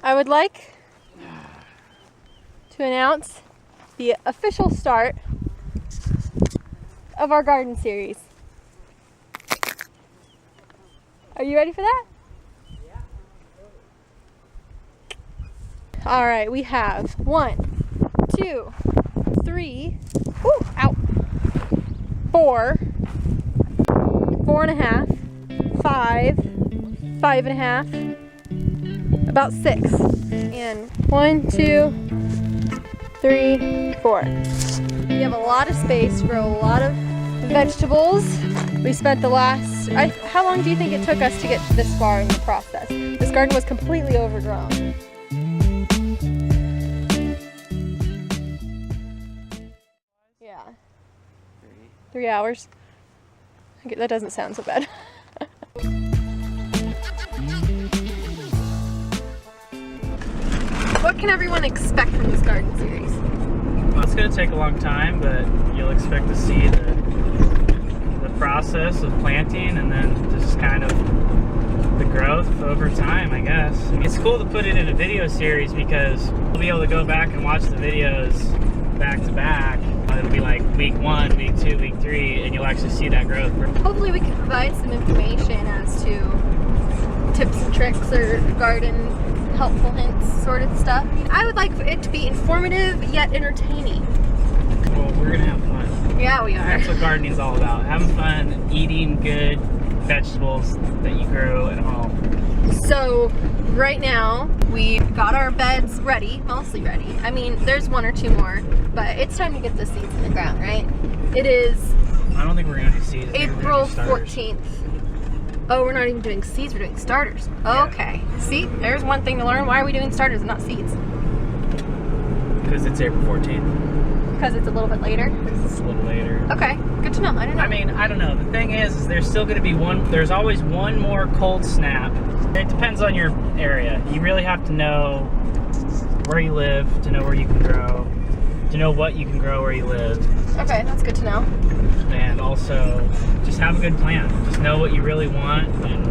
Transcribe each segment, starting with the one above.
I would like to announce the official start of our garden series. Are you ready for that? Yeah. All right, we have 1, 2, 3, woo, out, 4, 4.5, 5, 5.5, about 6, and 1, 2, 3, 4. We have a lot of space for a lot of vegetables. We spent the last, how long do you think it took us to get this far in the process? This garden was completely overgrown. Yeah. 3 hours. Okay, that doesn't sound so bad. What can everyone expect from this garden series? Well, it's going to take a long time, but you'll expect to see the process of planting and then just kind of the growth over time, I guess. It's cool to put it in a video series because you'll be able to go back and watch the videos back to back. It'll be like week 1, week 2, week 3, and you'll actually see that growth. Hopefully we can provide some information as to tips and tricks or garden helpful hints sort of stuff. I would like it to be informative yet entertaining. Well, we're gonna have fun. Yeah, we are. That's what gardening is all about. Having fun, eating good vegetables that you grow at home. So right now we've got our beds ready, mostly ready. I mean, there's 1 or 2 more, but it's time to get the seeds in the ground, right? It is I don't think we're gonna do seeds. April 14th. Oh, we're not even doing seeds, we're doing starters. Okay. Yeah. See, there's one thing to learn. Why are we doing starters and not seeds? Because it's April 14th. Because it's a little bit later? It's a little later. Okay, good to know. I didn't know. I mean, I don't know. The thing is there's still going to be there's always one more cold snap. It depends on your area. You really have to know where you live, to know where you can grow, to know what you can grow where you live. Okay, that's good to know. And also, just have a good plan. Just know what you really want and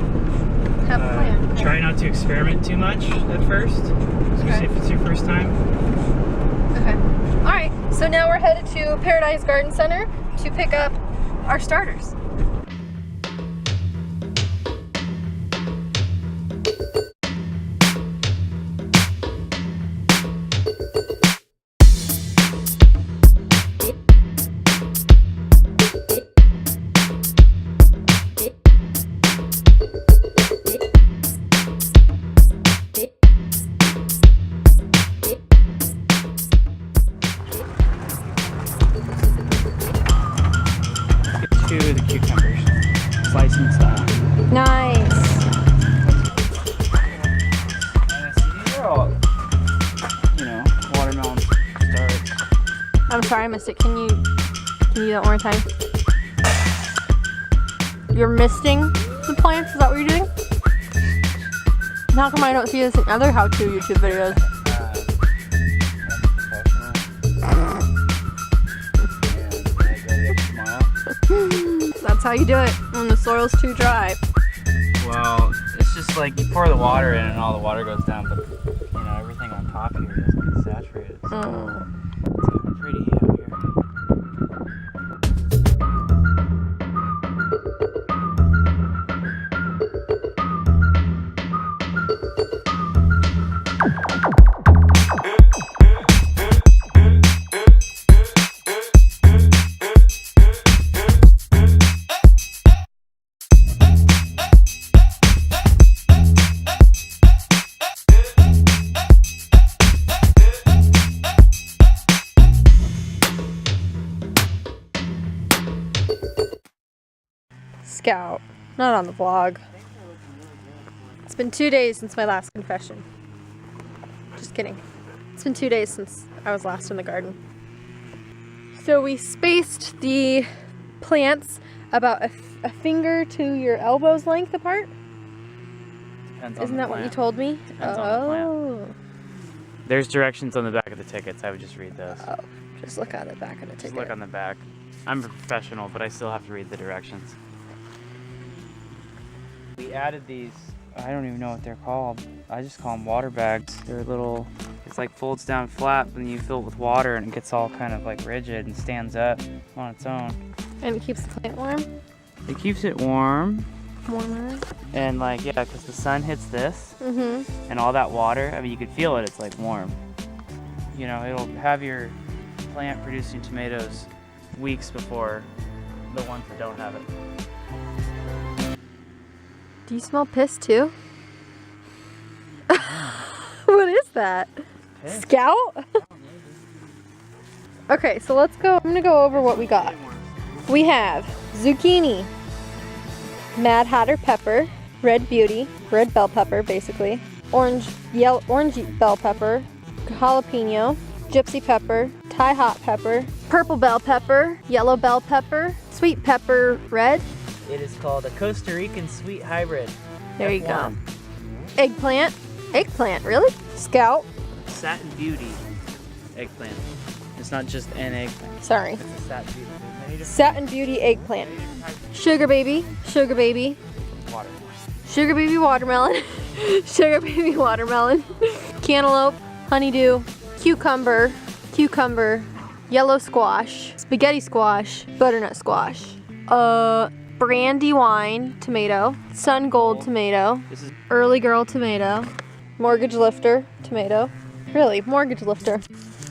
have a plan. Try not to experiment too much at first, especially if it's your first time. Okay. All right, so now we're headed to Paradise Garden Center to pick up our starters. The cucumbers, slice and style. Nice. These are all, watermelon starts. I'm sorry, I missed it. Can you do that one more time? You're misting the plants? Is that what you're doing? How come I don't see this in other how-to YouTube videos? That's how you do it when the soil's too dry. Well, it's just like you pour the water in and all the water goes down, but everything on top here doesn't get saturated. So it's kind of pretty out here. Scout, not on the vlog. It's been 2 days since my last confession. Just kidding. It's been 2 days since I was last in the garden. So we spaced the plants about a finger to your elbow's length apart. Depends on Isn't that what you plant. told me? Depends on the plant. There's directions on the back of the tickets. I would just read those. Oh, just look on the back of the ticket. Just look on the back. I'm a professional, but I still have to read the directions. We added these I don't even know what they're called. I just call them water bags. They're little, it's like folds down flat, but then you fill it with water and it gets all kind of like rigid and stands up on its own. And it keeps the plant warm? It keeps it warm. Warmer. And like, yeah, because the sun hits this Mm-hmm. and all that water, I mean, you could feel it, it's like warm. You know, it'll have your plant producing tomatoes weeks before the ones that don't have it. Do you smell piss too? What is that? Piss. Scout? Okay, so let's go. I'm gonna go over what we got. We have zucchini, Mad Hatter pepper, red beauty, red bell pepper basically, orange bell pepper, jalapeno, gypsy pepper, Thai hot pepper, purple bell pepper, yellow bell pepper, sweet pepper red. It is called a Costa Rican sweet hybrid. There you go. F1. Eggplant. Eggplant, really? Scout. Satin Beauty eggplant. It's not just an eggplant. Sorry. It's a Satin Beauty. Many different- Satin Beauty eggplant. Sugar baby. Sugar baby. water. Sugar baby watermelon. Sugar baby watermelon. Cantaloupe. Honeydew. Cucumber. Cucumber. Yellow squash. Spaghetti squash. Butternut squash. Brandywine tomato. Sun gold tomato. This is Early girl tomato. Mortgage lifter tomato. Really, mortgage lifter.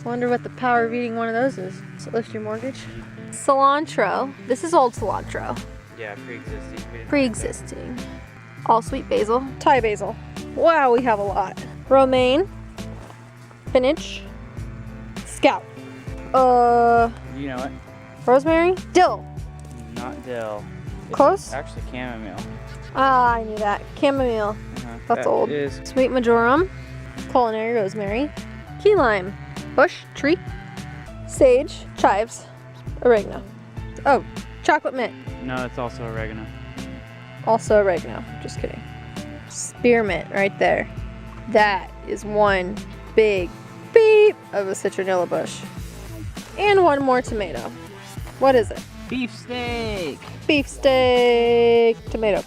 Wonder what the power of eating one of those is. Does it lift your mortgage? Cilantro. This is old cilantro. yeah, pre-existing. We didn't Pre-existing. All sweet basil. Thai basil. Wow, we have a lot. Romaine. Spinach. Scout. You know it. Rosemary. Dill. Not dill. It's Close? actually chamomile. Ah, I knew that. Chamomile. Uh-huh. That's That old. is Sweet marjoram. Culinary rosemary. Key lime. Bush. Tree. Sage. Chives. Oregano. Oh, chocolate mint. no, it's also oregano. Also oregano. Just kidding. Spearmint right there. That is one big beep of a citronella bush. And one more tomato. What is it? Beefsteak. Beefsteak tomato.